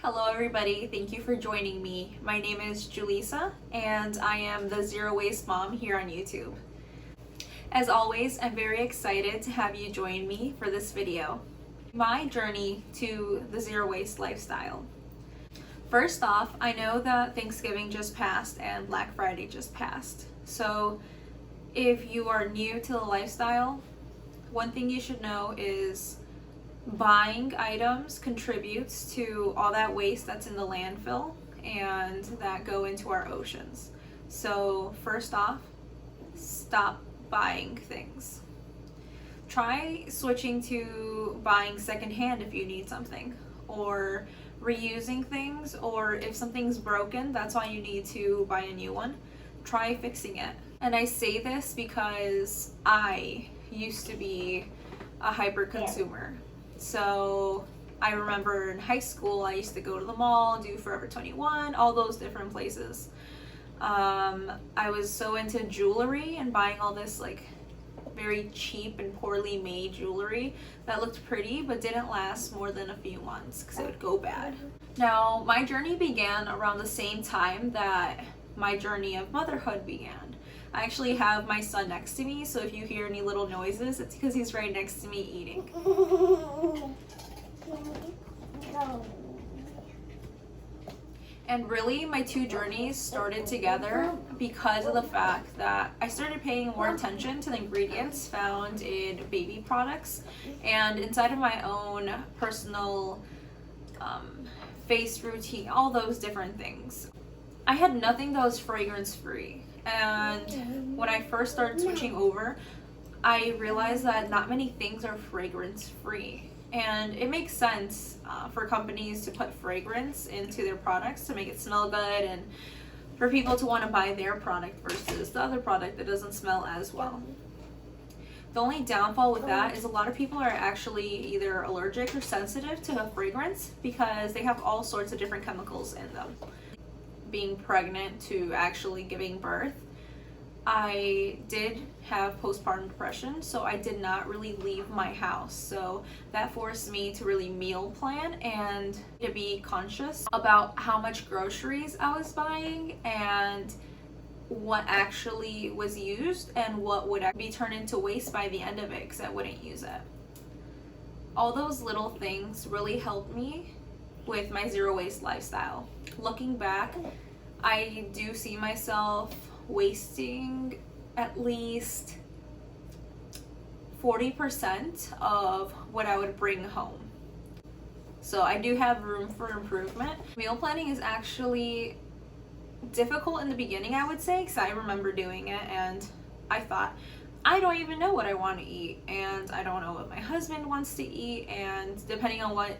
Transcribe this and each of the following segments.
Hello everybody, thank you for joining me. My name is Julissa and I am the Zero Waste Mom here on YouTube. As always, I'm very excited to have you join me for this video. My journey to the zero waste lifestyle. First off, I know that Thanksgiving just passed and Black Friday just passed. So if you are new to the lifestyle, one thing you should know is buying items contributes to all that waste that's in the landfill and that go into our oceans. So first off, stop buying things. Try switching to buying secondhand if you need something, or reusing things, or if something's broken, that's why you need to buy a new one. Try fixing it. And I say this because I used to be a hyper consumer. So I remember in high school, I used to go to the mall, do Forever 21, all those different places. I was so into jewelry and buying all this like very cheap and poorly made jewelry that looked pretty but didn't last more than a few months because it would go bad. Now, my journey began around the same time that my journey of motherhood began. I actually have my son next to me, so if you hear any little noises, it's because he's right next to me eating. And really, my two journeys started together because of the fact that I started paying more attention to the ingredients found in baby products and inside of my own personal face routine, all those different things. I had nothing that was fragrance free. And when I first started switching over, I realized that not many things are fragrance free. And it makes sense for companies to put fragrance into their products to make it smell good and for people to want to buy their product versus the other product that doesn't smell as well. The only downfall with that is a lot of people are actually either allergic or sensitive to a fragrance because they have all sorts of different chemicals in them. Being pregnant to actually giving birth, I did have postpartum depression, so I did not really leave my house. So that forced me to really meal plan and to be conscious about how much groceries I was buying and what actually was used and what would be turned into waste by the end of it because I wouldn't use it. All those little things really helped me with my zero waste lifestyle. Looking back, I do see myself wasting at least 40% of what I would bring home. So I do have room for improvement. Meal planning is actually difficult in the beginning, I would say, because I remember doing it and I thought, I don't even know what I want to eat and I don't know what my husband wants to eat, and depending on what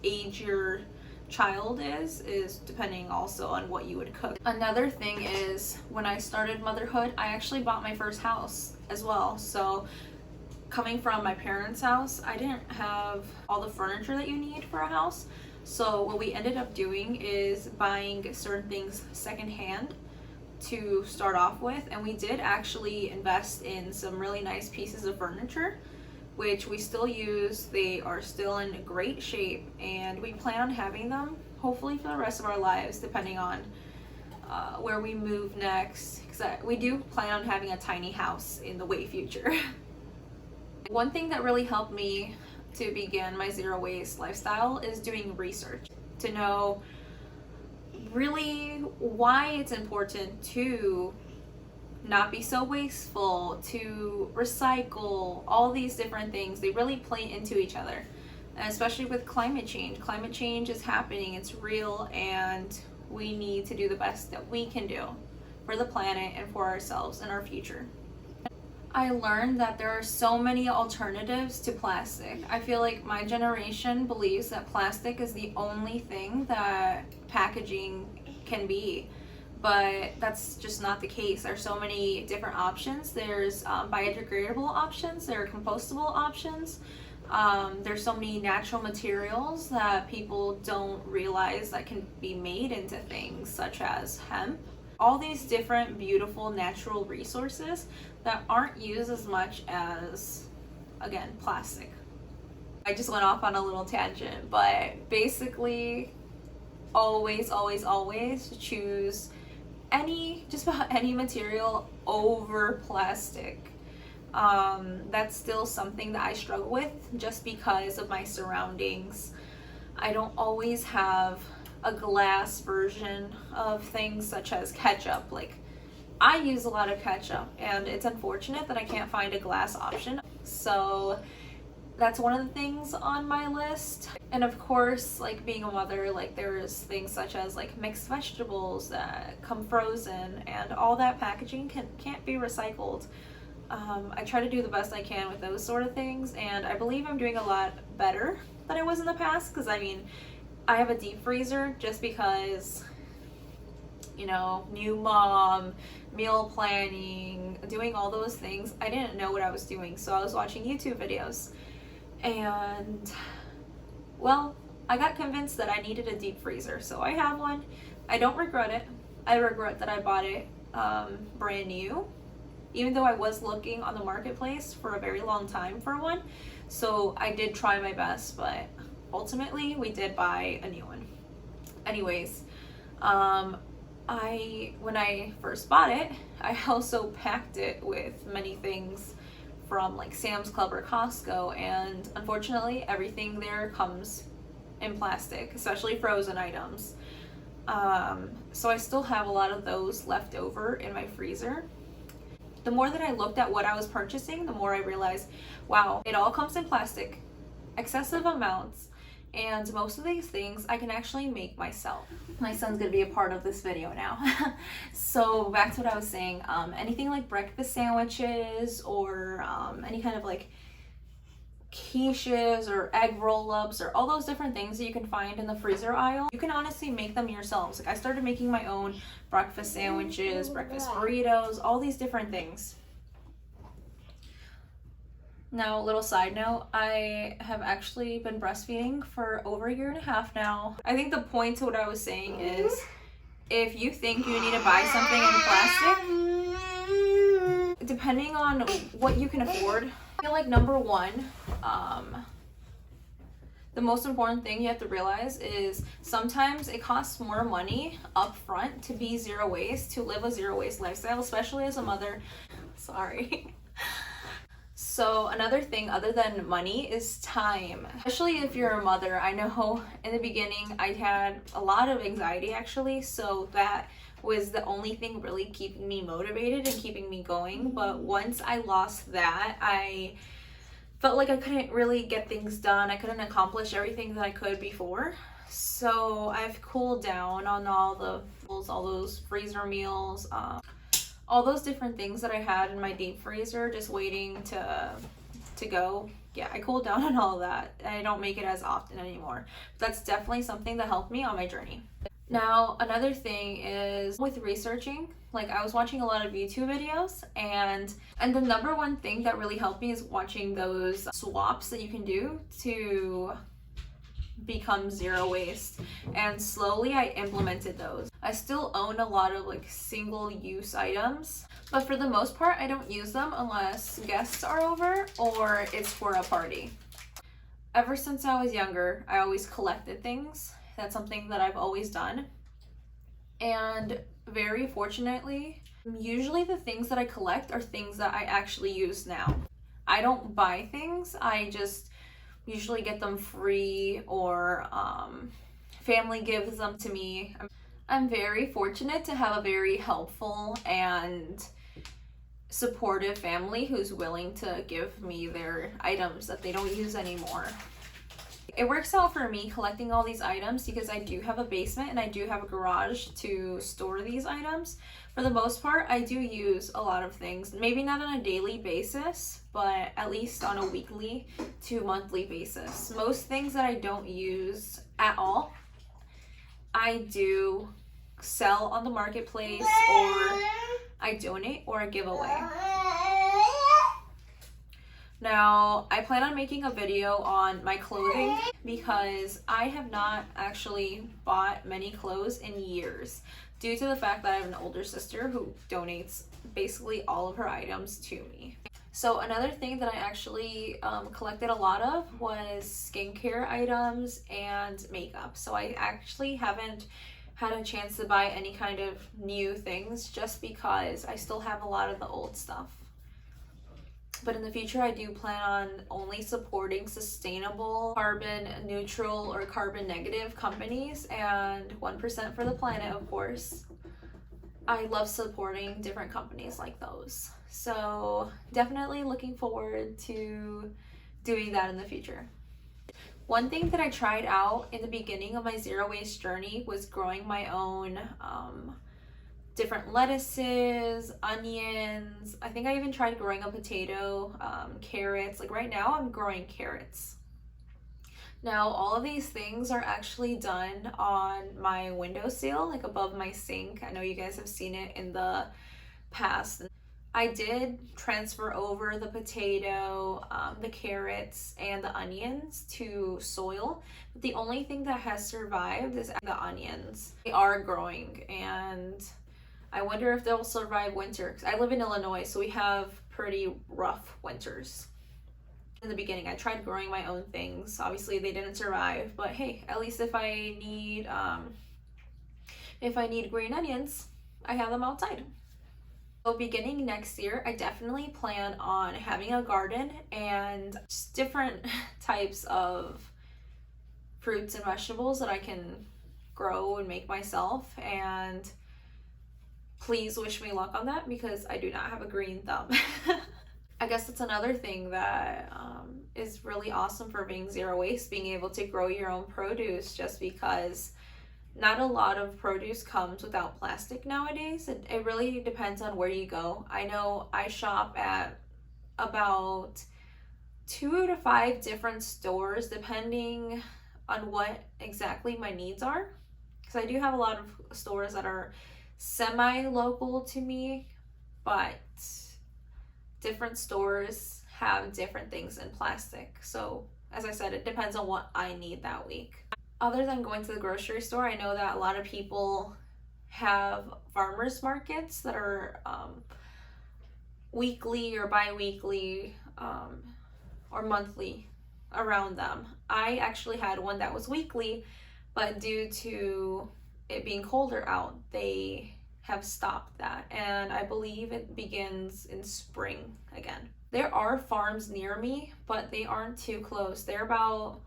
age your child is depending also on what you would cook. Another thing is when I started motherhood, I actually bought my first house as well. So coming from my parents' house, I didn't have all the furniture that you need for a house. So what we ended up doing is buying certain things secondhand to start off with, and we did actually invest in some really nice pieces of furniture which we still use. They are still in great shape and we plan on having them hopefully for the rest of our lives, depending on where we move next, because we do plan on having a tiny house in the way future. One thing that really helped me to begin my zero waste lifestyle is doing research to know really why it's important to not be so wasteful, to recycle, all these different things. They really play into each other, and especially with climate change. Climate change is happening, it's real, and we need to do the best that we can do for the planet and for ourselves and our future. I learned that there are so many alternatives to plastic. I feel like my generation believes that plastic is the only thing that packaging can be. But that's just not the case. There's so many different options. There's biodegradable options, there are compostable options. There's so many natural materials that people don't realize that can be made into things such as hemp. All these different beautiful natural resources that aren't used as much as, again, plastic. I just went off on a little tangent, but basically always, always, always choose just about any material over plastic. That's still something that I struggle with just because of my surroundings. I don't always have a glass version of things such as ketchup. Like, I use a lot of ketchup, and it's unfortunate that I can't find a glass option. So that's one of the things on my list. And of course, like being a mother, like there's things such as like mixed vegetables that come frozen, and all that packaging can't be recycled. I try to do the best I can with those sort of things, and I believe I'm doing a lot better than I was in the past, because I mean, I have a deep freezer just because, you know, new mom, meal planning, doing all those things. I didn't know what I was doing, so I was watching YouTube videos, and well, I got convinced that I needed a deep freezer, so I have one. I don't regret it. I regret that I bought it brand new, even though I was looking on the marketplace for a very long time for one. So I did try my best, but ultimately we did buy a new one. Anyways, when I first bought it, I also packed it with many things from like Sam's Club or Costco, and unfortunately everything there comes in plastic, especially frozen items. So I still have a lot of those left over in my freezer. The more that I looked at what I was purchasing, the more I realized, wow, it all comes in plastic, excessive amounts, and most of these things I can actually make myself. My son's gonna be a part of this video now. So back to what I was saying, anything like breakfast sandwiches or any kind of like quiches or egg roll-ups or all those different things that you can find in the freezer aisle, you can honestly make them yourselves. Like, I started making my own breakfast sandwiches, breakfast burritos, all these different things. Now, a little side note, I have actually been breastfeeding for over a year and a half now. I think the point to what I was saying is, if you think you need to buy something in plastic, depending on what you can afford, I feel like number one, the most important thing you have to realize is sometimes it costs more money up front to be zero waste, to live a zero waste lifestyle, especially as a mother. Sorry. So another thing other than money is time, especially if you're a mother. I know in the beginning I had a lot of anxiety actually, so that was the only thing really keeping me motivated and keeping me going. But once I lost that, I felt like I couldn't really get things done. I couldn't accomplish everything that I could before. So I've cooled down on all those freezer meals, all those different things that I had in my deep freezer just waiting to go. Yeah, I cooled down on all of that. I don't make it as often anymore. But that's definitely something that helped me on my journey. Now, another thing is with researching, like I was watching a lot of YouTube videos, and the number one thing that really helped me is watching those swaps that you can do to become zero waste, and slowly I implemented those. I still own a lot of like single-use items, but for the most part I don't use them unless guests are over or it's for a party. Ever since I was younger, I always collected things. That's something that I've always done, and very fortunately, usually the things that I collect are things that I actually use now. I don't buy things, I just usually get them free, or family gives them to me. I'm very fortunate to have a very helpful and supportive family who's willing to give me their items that they don't use anymore. It works out for me collecting all these items because I do have a basement and I do have a garage to store these items. For the most part, I do use a lot of things, maybe not on a daily basis, but at least on a weekly to monthly basis. Most things that I don't use at all, I do sell on the marketplace, or I donate, or I give away. Now, I plan on making a video on my clothing because I have not actually bought many clothes in years due to the fact that I have an older sister who donates basically all of her items to me. So another thing that I actually collected a lot of was skincare items and makeup. So I actually haven't had a chance to buy any kind of new things just because I still have a lot of the old stuff. But in the future, I do plan on only supporting sustainable, carbon neutral, or carbon negative companies, and 1% for the planet, of course. I love supporting different companies like those. So definitely looking forward to doing that in the future. One thing that I tried out in the beginning of my zero waste journey was growing my own different lettuces, onions. I think I even tried growing a potato, carrots. Like right now, I'm growing carrots. Now, all of these things are actually done on my windowsill, like above my sink. I know you guys have seen it in the past. I did transfer over the potato, the carrots, and the onions to soil. But the only thing that has survived is the onions. They are growing, and I wonder if they'll survive winter. 'Cause I live in Illinois, so we have pretty rough winters. In the beginning, I tried growing my own things. Obviously, they didn't survive, but hey, at least if I need green onions, I have them outside. So beginning next year, I definitely plan on having a garden and just different types of fruits and vegetables that I can grow and make myself. And please wish me luck on that because I do not have a green thumb. I guess that's another thing that is really awesome for being zero waste, being able to grow your own produce, just because not a lot of produce comes without plastic nowadays. It really depends on where you go. I know I shop at about 2 to 5 different stores depending on what exactly my needs are, because I do have a lot of stores that are semi-local to me, but different stores have different things in plastic. So as I said, it depends on what I need that week. Other than going to the grocery store, I know that a lot of people have farmers markets that are weekly or bi-weekly or monthly around them. I actually had one that was weekly, but due to it being colder out, they have stopped that, and I believe it begins in spring again. There are farms near me, but they aren't too close. They're about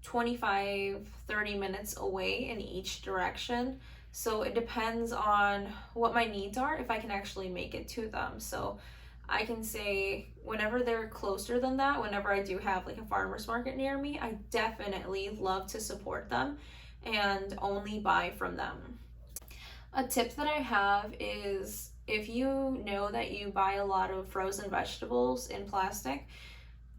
25-30 minutes away in each direction, so it depends on what my needs are if I can actually make it to them. So I can say whenever they're closer than that, whenever I do have like a farmer's market near me, I definitely love to support them and only buy from them. A tip that I have is, if you know that you buy a lot of frozen vegetables in plastic,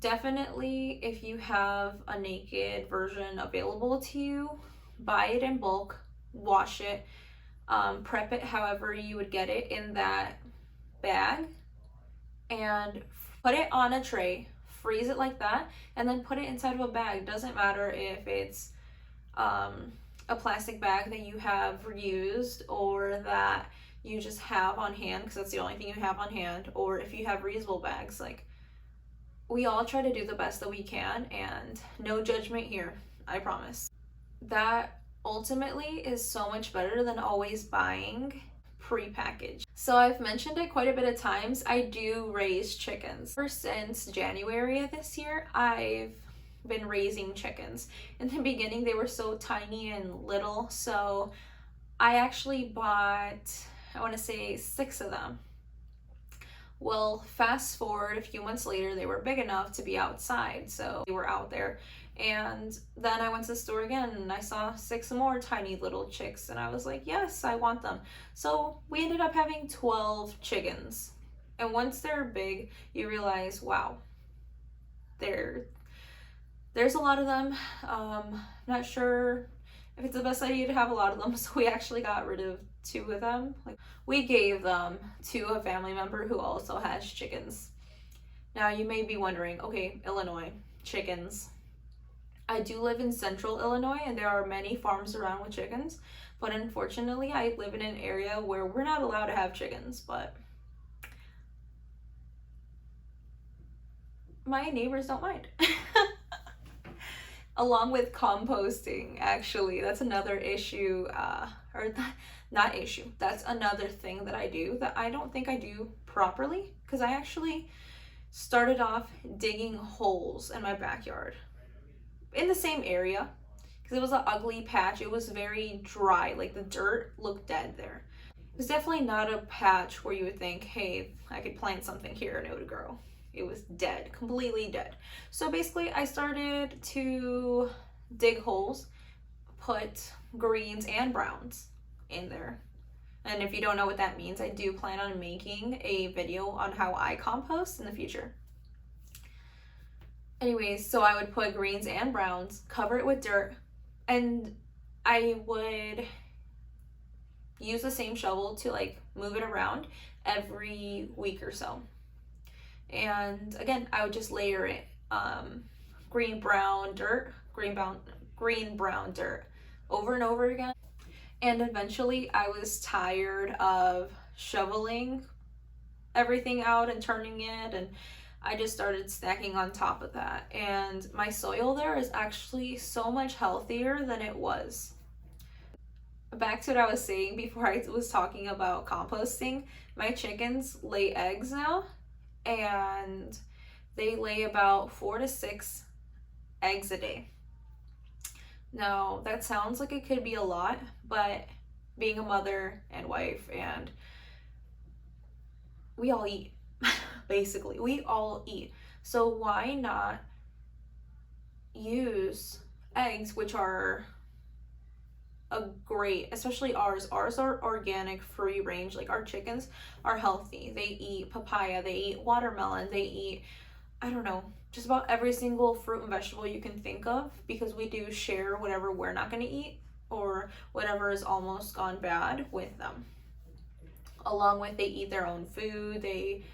definitely if you have a naked version available to you, buy it in bulk, wash it, prep it however you would get it in that bag, and put it on a tray, freeze it like that, and then put it inside of a bag. Doesn't matter if it's a plastic bag that you have reused or that you just have on hand because that's the only thing you have on hand, or if you have reusable bags. Like, we all try to do the best that we can, and no judgment here, I promise. That ultimately is so much better than always buying pre-packaged. So I've mentioned it quite a bit of times, I do raise chickens. Ever since January of this year, I've been raising chickens. In the beginning, they were so tiny and little, so I actually bought, I want to say 6 of them. Well, fast forward a few months later, they were big enough to be outside, so they were out there. And then I went to the store again and I saw 6 more tiny little chicks, and I was like, yes, I want them. So we ended up having 12 chickens. And once they're big, you realize, wow, there's a lot of them. Not sure if it's the best idea to have a lot of them, so we actually got rid of 2 of them. Like, we gave them to a family member who also has chickens. Now you may be wondering, okay, Illinois, chickens. I do live in central Illinois and there are many farms around with chickens, but unfortunately I live in an area where we're not allowed to have chickens. But my neighbors don't mind. Along with composting, actually, that's another issue, not issue, that's another thing that I do that I don't think I do properly, because I actually started off digging holes in my backyard in the same area, because it was an ugly patch. It was very dry, like the dirt looked dead there. It was definitely not a patch where you would think, hey, I could plant something here and it would grow. It was dead, completely dead. So basically I started to dig holes, put greens and browns in there. And if you don't know what that means, I do plan on making a video on how I compost in the future. Anyways, so I would put greens and browns, cover it with dirt, and I would use the same shovel to like move it around every week or so. And again, I would just layer it, green, brown dirt, green, brown dirt over and over again. And eventually I was tired of shoveling everything out and turning it, and I just started stacking on top of that. And my soil there is actually so much healthier than it was. Back to what I was saying before I was talking about composting, my chickens lay eggs now, and they lay about 4 to 6 eggs a day. Now, that sounds like it could be a lot, but being a mother and wife, and we all eat, basically. We all eat. So why not use eggs, which are a great, especially ours are organic, free range. Like our chickens are healthy. They eat papaya, they eat watermelon, they eat, I don't know, just about every single fruit and vegetable you can think of, because we do share whatever we're not going to eat or whatever is almost gone bad with them. Along with, they eat their own food. They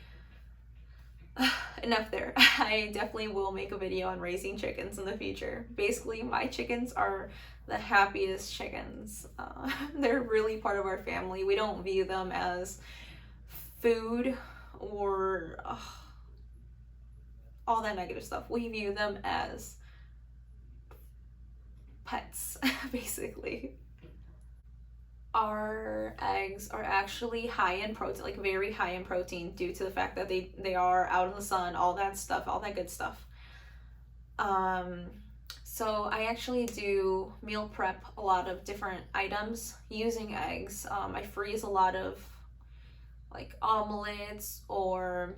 enough there. I definitely will make a video on raising chickens in the future. Basically, my chickens are the happiest chickens. They're really part of our family. We don't view them as food or all that negative stuff. We view them as pets, basically. Our eggs are actually high in protein, like very high in protein, due to the fact that they are out in the sun, all that stuff, all that good stuff. So I actually do meal prep a lot of different items using eggs. I freeze a lot of like omelets or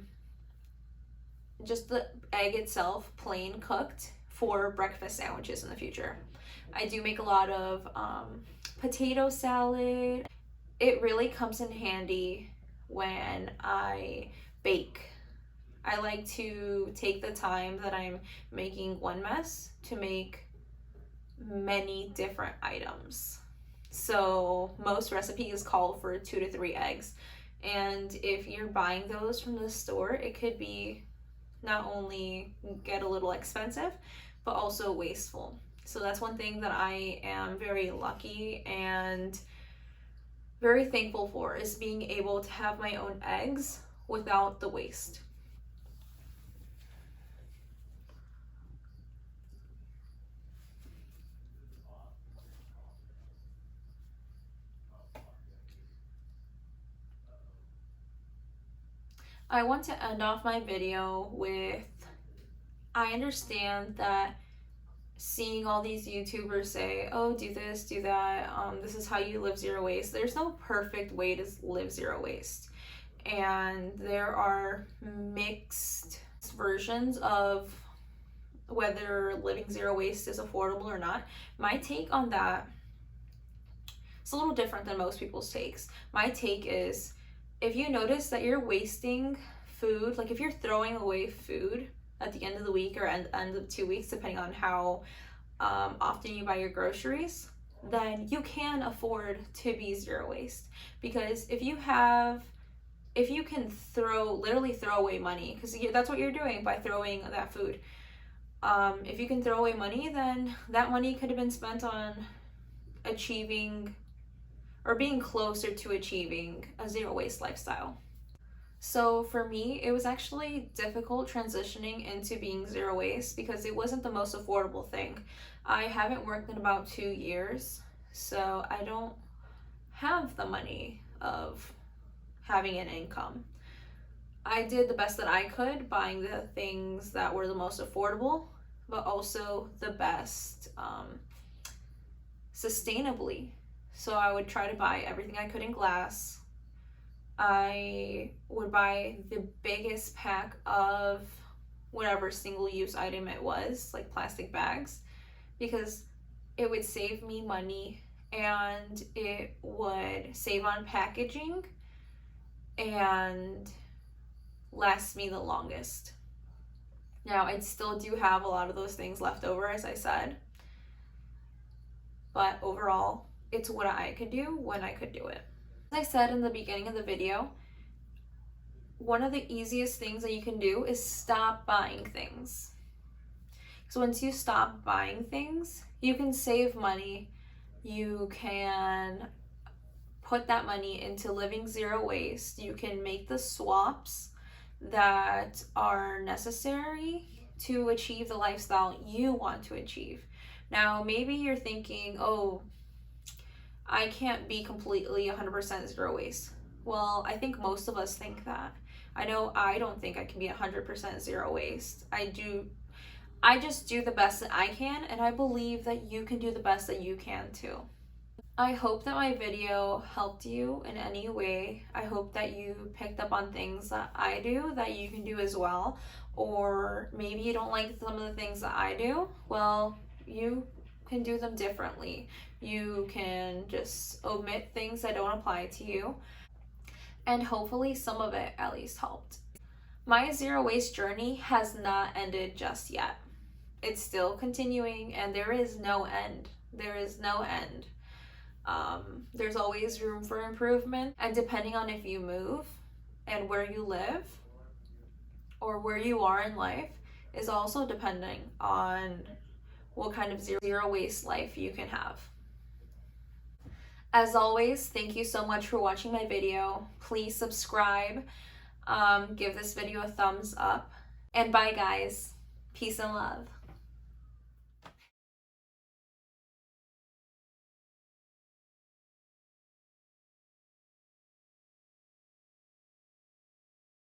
just the egg itself plain cooked for breakfast sandwiches in the future. I do make a lot of potato salad. It really comes in handy when I bake. I like to take the time that I'm making one mess to make many different items. So most recipes call for 2 to 3 eggs. And if you're buying those from the store, it could be not only get a little expensive, but also wasteful. So that's one thing that I am very lucky and very thankful for, is being able to have my own eggs without the waste. I want to end off my video with, I understand that seeing all these YouTubers say, oh, do this, do that, this is how you live zero waste. There's no perfect way to live zero waste. And there are mixed versions of whether living zero waste is affordable or not. My take on that is a little different than most people's takes. My take is, if you notice that you're wasting food, like if you're throwing away food at the end of the week or end of 2 weeks, depending on how often you buy your groceries, then you can afford to be zero waste. Because if you can literally throw away money, because that's what you're doing by throwing that food. If you can throw away money, then that money could have been spent on achieving or being closer to achieving a zero waste lifestyle. So for me, it was actually difficult transitioning into being zero waste because it wasn't the most affordable thing. I haven't worked in about 2 years, so I don't have the money of having an income. I did the best that I could buying the things that were the most affordable, but also the best sustainably. So I would try to buy everything I could in glass. I would buy the biggest pack of whatever single use item it was, like plastic bags, because it would save me money and it would save on packaging and last me the longest. Now, I still do have a lot of those things left over, as I said, but overall, it's what I could do when I could do it. As I said in the beginning of the video, one of the easiest things that you can do is stop buying things. So once you stop buying things, you can save money. You can put that money into living zero waste. You can make the swaps that are necessary to achieve the lifestyle you want to achieve. Now, maybe you're thinking, oh, I can't be completely 100% zero waste. Well, I think most of us think that. I know I don't think I can be 100% zero waste. I just do the best that I can, and I believe that you can do the best that you can too. I hope that my video helped you in any way. I hope that you picked up on things that I do that you can do as well. Or maybe you don't like some of the things that I do. Well, you can do them differently. You can just omit things that don't apply to you. And hopefully some of it at least helped. My zero waste journey has not ended just yet. It's still continuing and there is no end. There is no end. There's always room for improvement, and depending on if you move and where you live or where you are in life is also depending on what kind of zero waste life you can have. As always, thank you so much for watching my video. Please subscribe, give this video a thumbs up, and bye guys. Peace and love.